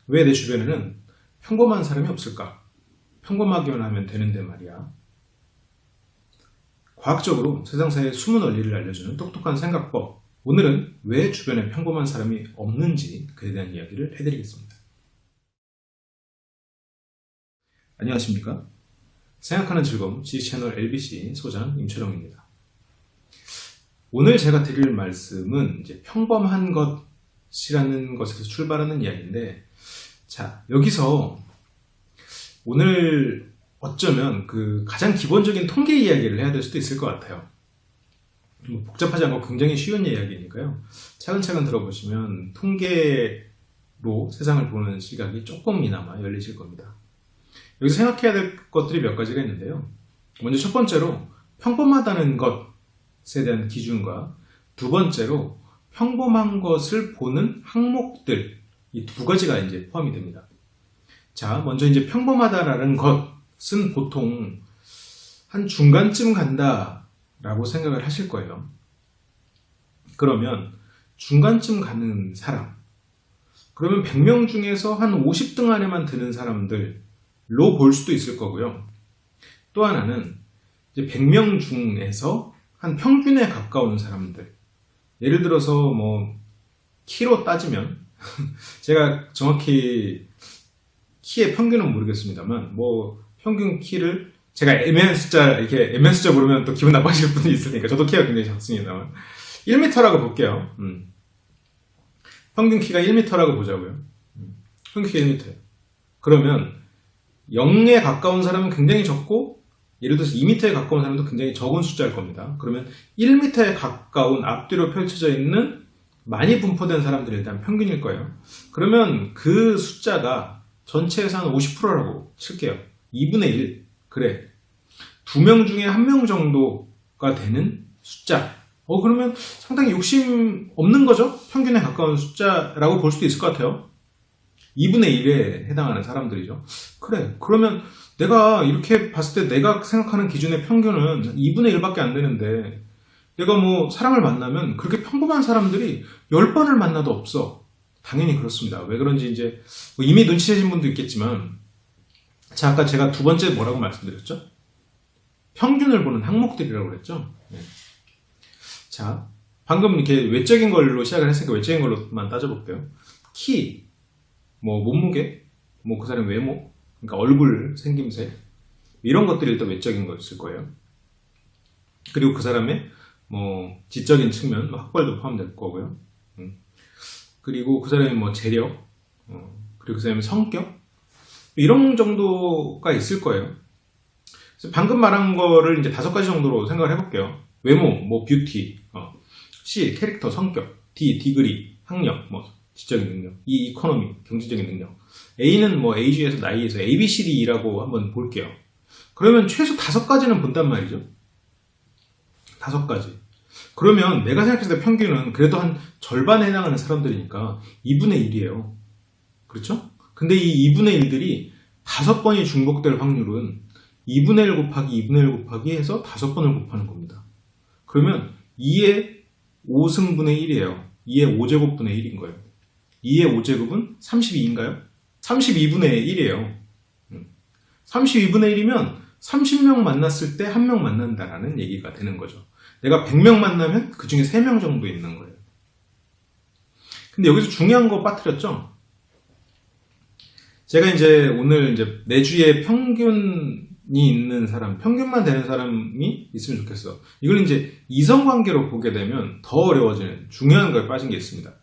왜 내 주변에는 평범한 사람이 없을까? 평범하기만 하면 되는데 말이야. 과학적으로 세상사의 숨은 원리를 알려주는 똑똑한 생각법. 오늘은 왜 주변에 평범한 사람이 없는지 그에 대한 이야기를 해드리겠습니다. 안녕하십니까? 생각하는 즐거움 G채널 LBC 소장 임철영입니다. 오늘 제가 드릴 말씀은 이제 평범한 것이라는 것에서 출발하는 이야기인데, 자, 여기서 오늘 어쩌면 그 가장 기본적인 통계 이야기를 해야 될 수도 있을 것 같아요. 복잡하지 않고 굉장히 쉬운 이야기니까요. 차근차근 들어보시면 통계로 세상을 보는 시각이 조금이나마 열리실 겁니다. 여기서 생각해야 될 것들이 몇 가지가 있는데요. 먼저 첫 번째로 평범하다는 것에 대한 기준과 두 번째로 평범한 것을 보는 항목들, 이 두 가지가 이제 포함이 됩니다. 자, 먼저 이제 평범하다라는 것은 보통 한 중간쯤 간다라고 생각을 하실 거예요. 그러면 중간쯤 가는 사람, 그러면 100명 중에서 한 50등 안에만 드는 사람들로 볼 수도 있을 거고요. 또 하나는 이제 100명 중에서 한 평균에 가까운 사람들, 예를 들어서 뭐 키로 따지면 제가 정확히 키의 평균은 모르겠습니다만, 뭐 평균 키를 제가 애매한 숫자 부르면 또 기분 나빠하실 분이 있으니까 저도 키가 굉장히 작습니다만 1m라고 볼게요. 평균 키가 1m라고 보자고요. 평균 키가 1m예요. 그러면 0에 가까운 사람은 굉장히 적고, 예를 들어서 2m에 가까운 사람도 굉장히 적은 숫자일 겁니다. 그러면 1m에 가까운 앞뒤로 펼쳐져 있는 많이 분포된 사람들이 일단 평균일 거예요. 그러면 그 숫자가 전체에서 한 50%라고 칠게요. 2분의 1. 그래. 2명 중에 1명 정도가 되는 숫자. 그러면 상당히 욕심 없는 거죠? 평균에 가까운 숫자라고 볼 수도 있을 것 같아요. 2분의 1에 해당하는 사람들이죠. 그래. 그러면 내가 이렇게 봤을 때 내가 생각하는 기준의 평균은 2분의 1밖에 안 되는데, 내가 뭐 사람을 만나면 그렇게 평범한 사람들이 10번을 만나도 없어. 당연히 그렇습니다. 왜 그런지 이제 뭐 이미 눈치채신 분도 있겠지만, 자, 아까 제가 두 번째 뭐라고 말씀드렸죠? 평균을 보는 항목들이라고 그랬죠? 네. 자, 방금 이렇게 외적인 걸로 시작을 했으니까 외적인 걸로만 따져볼게요. 키, 뭐 몸무게, 뭐 그 사람 외모, 그러니까 얼굴 생김새, 이런 것들이 일단 외적인 거였을 거예요. 그리고 그 사람의 뭐 지적인 측면, 뭐 학벌도 포함될 거고요. 그리고 그 사람의 뭐 재력, 그리고 그 사람의 성격, 이런 정도가 있을 거예요. 그래서 방금 말한 거를 이제 5가지 정도로 생각을 해볼게요. 외모, 뭐 뷰티, C, 캐릭터, 성격, D, 디그리, 학력, 뭐 지적인 능력, E, 이코노미, 경제적인 능력, A는 뭐 A주에서 나이에서 ABCD라고 한번 볼게요. 그러면 최소 5가지는 본단 말이죠. 5가지. 그러면 내가 생각했을 때 평균은 그래도 한 절반에 해당하는 사람들이니까 2분의 1이에요. 그렇죠? 근데 이 2분의 1들이 5번이 중복될 확률은 2분의 1 곱하기 2분의 1 곱하기 해서 5번을 곱하는 겁니다. 그러면 2의 5승분의 1이에요. 2의 5제곱분의 1인 거예요. 2의 5제곱은 32인가요? 32분의 1이에요. 32분의 1이면 30명 만났을 때 1명 만난다라는 얘기가 되는 거죠. 내가 100명 만나면 그 중에 3명 정도 있는 거예요. 근데 여기서 중요한 거 빠뜨렸죠? 제가 이제 오늘 이제 내 주위에 평균이 있는 사람, 평균만 되는 사람이 있으면 좋겠어. 이걸 이제 이성관계로 보게 되면 더 어려워지는 중요한 거에 빠진 게 있습니다.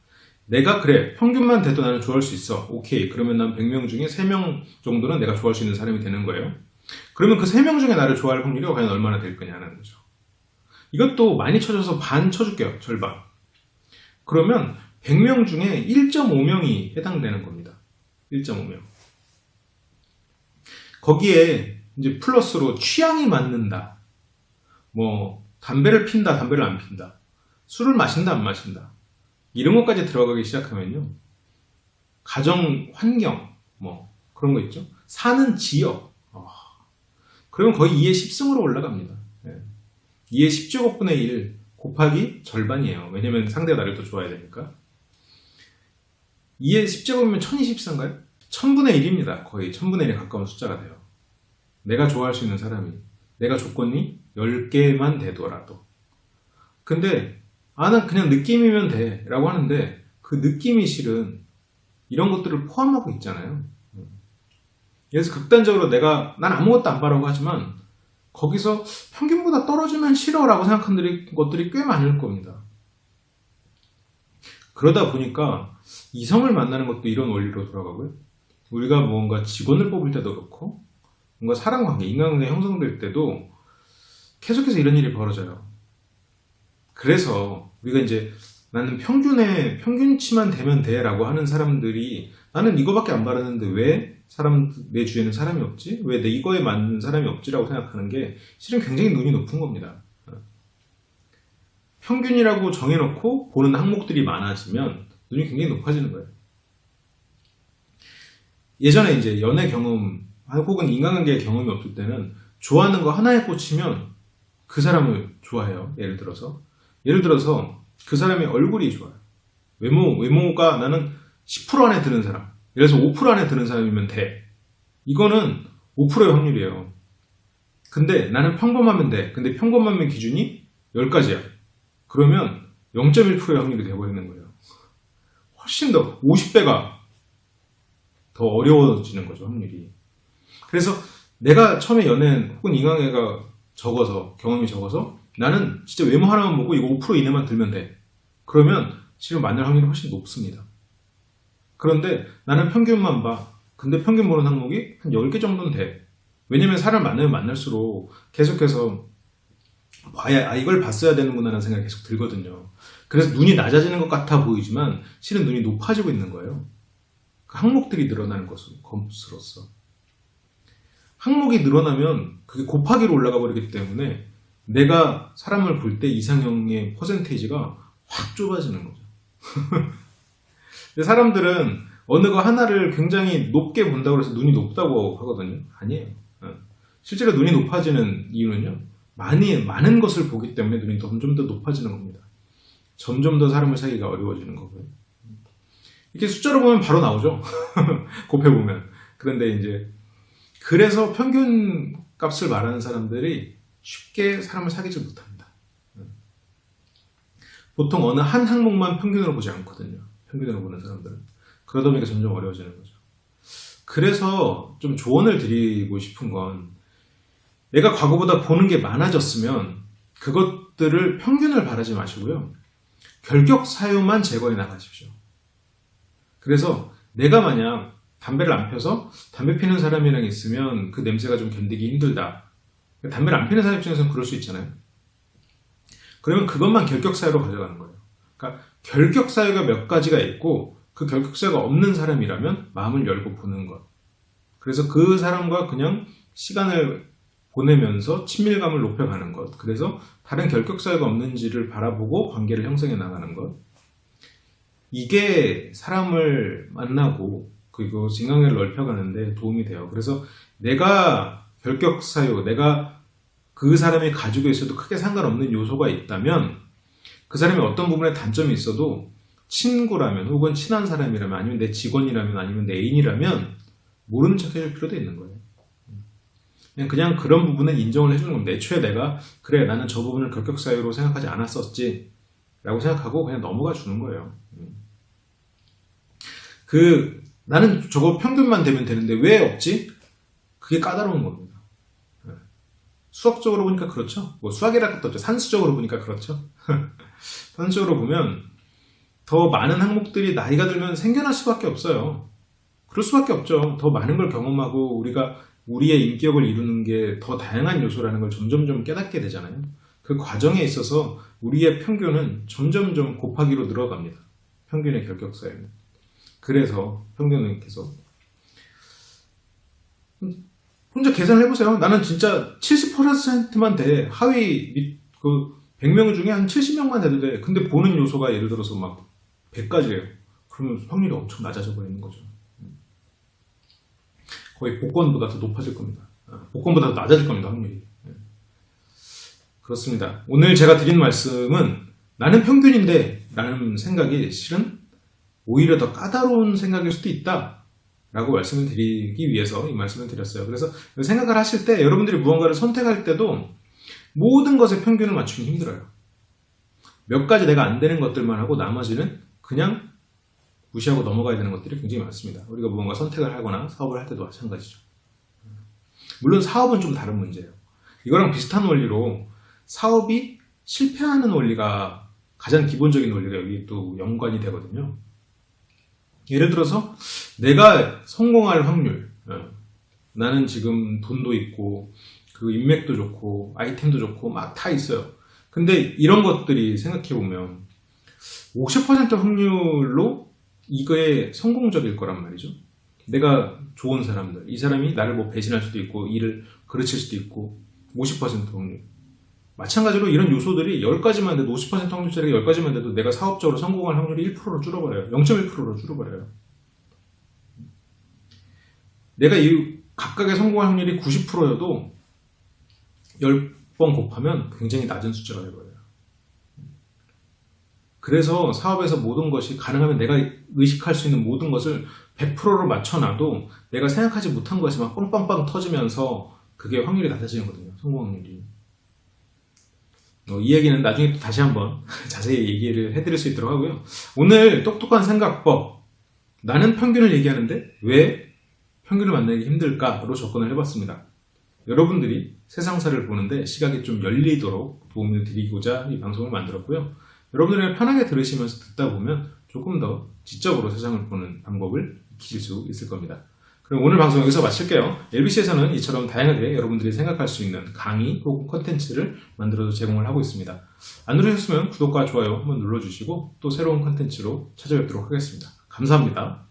내가 그래, 평균만 돼도 나는 좋아할 수 있어. 오케이. 그러면 난 100명 중에 3명 정도는 내가 좋아할 수 있는 사람이 되는 거예요. 그러면 그 3명 중에 나를 좋아할 확률이 과연 얼마나 될 거냐는 거죠. 이것도 많이 쳐줘서 반 쳐줄게요. 절반. 그러면 100명 중에 1.5명이 해당되는 겁니다. 1.5명. 거기에 이제 플러스로 취향이 맞는다. 뭐 담배를 핀다, 담배를 안 핀다. 술을 마신다, 안 마신다. 이런 것까지 들어가기 시작하면요. 가정 환경, 뭐 그런 거 있죠. 사는 지역. 그러면 거의 2의 10승으로 올라갑니다. 2의 10제곱분의 1 곱하기 절반이에요. 왜냐면 상대가 나를 더 좋아해야 되니까. 2의 10제곱이면 1024인가요? 1000분의 1입니다. 거의 1000분의 1에 가까운 숫자가 돼요. 내가 좋아할 수 있는 사람이, 내가 조건이 10개만 되더라도. 근데 난 그냥 느낌이면 돼 라고 하는데, 그 느낌이 실은 이런 것들을 포함하고 있잖아요. 그래서 극단적으로 난 아무것도 안 바라고 하지만 거기서 평균보다 떨어지면 싫어 라고 생각하는 것들이 꽤 많을 겁니다. 그러다 보니까 이성을 만나는 것도 이런 원리로 돌아가고요. 우리가 뭔가 직원을 뽑을 때도 그렇고, 뭔가 사람관계, 인간관계 형성될 때도 계속해서 이런 일이 벌어져요. 그래서 우리가 이제 나는 평균치만 되면 돼 라고 하는 사람들이, 나는 이거밖에 안 바라는데 왜 내 주위에는 사람이 없지? 왜 이거에 맞는 사람이 없지라고 생각하는 게 실은 굉장히 눈이 높은 겁니다. 평균이라고 정해놓고 보는 항목들이 많아지면 눈이 굉장히 높아지는 거예요. 예전에 이제 연애 경험 혹은 인간관계의 경험이 없을 때는 좋아하는 거 하나에 꽂히면 그 사람을 좋아해요. 예를 들어서 그 사람의 얼굴이 좋아요. 외모가 나는 10% 안에 드는 사람, 예를 들어서 5% 안에 드는 사람이면 돼. 이거는 5%의 확률이에요. 근데 나는 평범하면 돼. 근데 평범함의 기준이 10가지야. 그러면 0.1%의 확률이 되어버리는 거예요. 훨씬 더 50배가 더 어려워지는 거죠, 확률이. 그래서 내가 처음에 연애 혹은 인간관계가 경험이 적어서 나는 진짜 외모 하나만 보고 이거 5% 이내만 들면 돼. 그러면 실은 만날 확률이 훨씬 높습니다. 그런데 나는 평균만 봐. 근데 평균 보는 항목이 한 10개 정도는 돼. 왜냐면 사람을 만나면 만날수록 계속해서 이걸 봤어야 되는구나 라는 생각이 계속 들거든요. 그래서 눈이 낮아지는 것 같아 보이지만 실은 눈이 높아지고 있는 거예요. 그 항목들이 늘어나는 것으로서. 항목이 늘어나면 그게 곱하기로 올라가 버리기 때문에 내가 사람을 볼 때 이상형의 퍼센테이지가 확 좁아지는 거죠. 근데 사람들은 어느 거 하나를 굉장히 높게 본다고 해서 눈이 높다고 하거든요. 아니에요. 실제로 눈이 높아지는 이유는요, 많은 것을 보기 때문에 눈이 점점 더 높아지는 겁니다. 점점 더 사람을 사귀기가 어려워지는 거고요. 이렇게 숫자로 보면 바로 나오죠. 곱해보면. 그런데 이제 그래서 평균 값을 말하는 사람들이 쉽게 사람을 사귀지 못합니다. 보통 어느 한 항목만 평균으로 보지 않거든요. 평균으로 보는 사람들은. 그러다 보니까 점점 어려워지는 거죠. 그래서 좀 조언을 드리고 싶은 건, 내가 과거보다 보는 게 많아졌으면 그것들을 평균을 바라지 마시고요. 결격 사유만 제거해 나가십시오. 그래서 내가 만약 담배를 안 펴서 담배 피는 사람이랑 있으면 그 냄새가 좀 견디기 힘들다. 담배를 안 피는 사람 입장에서는 그럴 수 있잖아요. 그러면 그것만 결격 사유로 가져가는 거예요. 그러니까 결격 사유가 몇 가지가 있고 그 결격 사유가 없는 사람이라면 마음을 열고 보는 것. 그래서 그 사람과 그냥 시간을 보내면서 친밀감을 높여가는 것. 그래서 다른 결격 사유가 없는지를 바라보고 관계를 형성해 나가는 것. 이게 사람을 만나고 그리고 인간관계를 넓혀가는데 도움이 돼요. 그래서 내가 결격 사유, 내가 그 사람이 가지고 있어도 크게 상관없는 요소가 있다면 그 사람이 어떤 부분에 단점이 있어도 친구라면 혹은 친한 사람이라면 아니면 내 직원이라면 아니면 내 애인이라면 모르는 척 해줄 필요도 있는 거예요. 그냥 그런 부분은 인정을 해주는 겁니다. 애초에 내가 그래 나는 저 부분을 결격 사유로 생각하지 않았었지 라고 생각하고 그냥 넘어가 주는 거예요. 나는 저거 평균만 되면 되는데 왜 없지? 그게 까다로운 겁니다. 수학적으로 보니까 그렇죠. 뭐 수학이랄 것도 없죠. 산수적으로 보니까 그렇죠. 산수적으로 보면 더 많은 항목들이 나이가 들면 생겨날 수밖에 없어요. 그럴 수밖에 없죠. 더 많은 걸 경험하고 우리의 인격을 이루는 게 더 다양한 요소라는 걸 점점점 깨닫게 되잖아요. 그 과정에 있어서 우리의 평균은 점점점 곱하기로 늘어갑니다. 평균의 결격사유는. 그래서 평균은 계속 혼자 계산을 해보세요. 나는 진짜 70%만 돼. 하위 100명 중에 한 70명만 돼도 돼. 근데 보는 요소가 예를 들어서 막 100가지예요. 그러면 확률이 엄청 낮아져 버리는 거죠. 거의 복권보다 더 높아질 겁니다. 복권보다 더 낮아질 겁니다, 확률이. 그렇습니다. 오늘 제가 드린 말씀은 나는 평균인데 라는 생각이 실은 오히려 더 까다로운 생각일 수도 있다 라고 말씀을 드리기 위해서 이 말씀을 드렸어요. 그래서 생각을 하실 때 여러분들이 무언가를 선택할 때도 모든 것에 평균을 맞추기 힘들어요. 몇 가지 내가 안 되는 것들만 하고 나머지는 그냥 무시하고 넘어가야 되는 것들이 굉장히 많습니다. 우리가 무언가 선택을 하거나 사업을 할 때도 마찬가지죠. 물론 사업은 좀 다른 문제예요. 이거랑 비슷한 원리로 사업이 실패하는 원리가 가장 기본적인 원리가 여기 또 연관이 되거든요. 예를 들어서 내가 성공할 확률, 나는 지금 돈도 있고 그 인맥도 좋고 아이템도 좋고 막 다 있어요. 근데 이런 것들이 생각해보면 50% 확률로 이거에 성공적일 거란 말이죠. 내가 좋은 사람들, 이 사람이 나를 뭐 배신할 수도 있고 일을 그르칠 수도 있고 50% 확률. 마찬가지로 이런 요소들이 10가지만 돼도 50% 확률짜리 10가지만 돼도 내가 사업적으로 성공할 확률이 1%로 줄어버려요. 0.1%로 줄어버려요. 내가 이 각각의 성공할 확률이 90%여도 10번 곱하면 굉장히 낮은 숫자가 되버려요. 그래서 사업에서 모든 것이 가능하면 내가 의식할 수 있는 모든 것을 100%로 맞춰놔도 내가 생각하지 못한 것이 막 빵빵빵 터지면서 그게 확률이 낮아지는 거거든요. 성공 확률이. 이 얘기는 나중에 또 다시 한번 자세히 얘기를 해드릴 수 있도록 하고요. 오늘 똑똑한 생각법, 나는 평균을 얘기하는데 왜 평균을 만나기 힘들까로 접근을 해봤습니다. 여러분들이 세상사를 보는데 시각이 좀 열리도록 도움을 드리고자 이 방송을 만들었고요. 여러분들이 편하게 들으시면서 듣다 보면 조금 더 지적으로 세상을 보는 방법을 익히실 수 있을 겁니다. 그럼 오늘 방송 여기서 마칠게요. LBC에서는 이처럼 다양하게 여러분들이 생각할 수 있는 강의 혹은 콘텐츠를 만들어서 제공을 하고 있습니다. 안 누르셨으면 구독과 좋아요 한번 눌러주시고 또 새로운 콘텐츠로 찾아뵙도록 하겠습니다. 감사합니다.